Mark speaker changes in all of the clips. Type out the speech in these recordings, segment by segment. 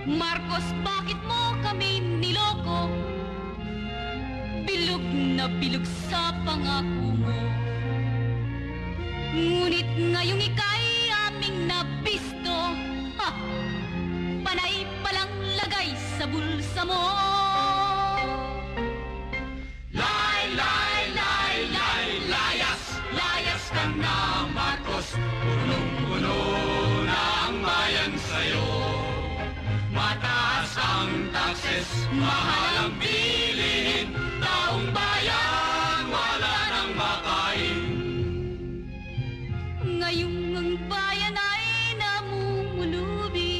Speaker 1: Marcos, bakit mo kami niloko? Bilog na bilog sa pangako mo. Ngunit ngayong ika'y aming nabisto, ha! Panay palang lagay sa bulsa mo. Layas ka na, Marcos. Punong-puno na ang bayan sa'yo. Mataas ang taxes, mahal ang bilihin. Taong bayan, wala nang makain. Ngayong ang bayan ay namumulubi,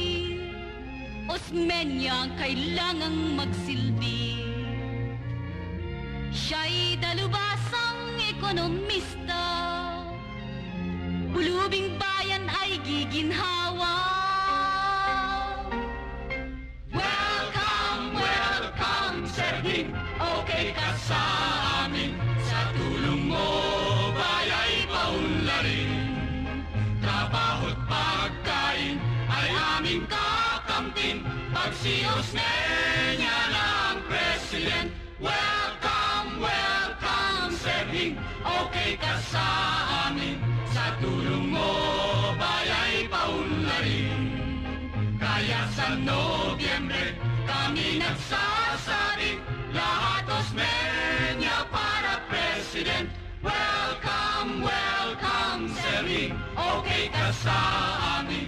Speaker 1: Osmeña ang kailangang magsilbi. Siya'y dalubasang ekonomista, pulubing bayan ay giginhawa. Welcome, Serging, okay ka sa amin. Sa tulong mo, baya'y paunlarin. Trabaho't pagkain ay aming kakampin. Pag si Osmeña na ang president, welcome, Serging, okay ka sa amin. Sa tulong mo, baya'y paunlarin. Kaya sa Nobyembre, kami nagsasabi, lahat Osmeña para president. Welcome, Serging, okay ka sa amin.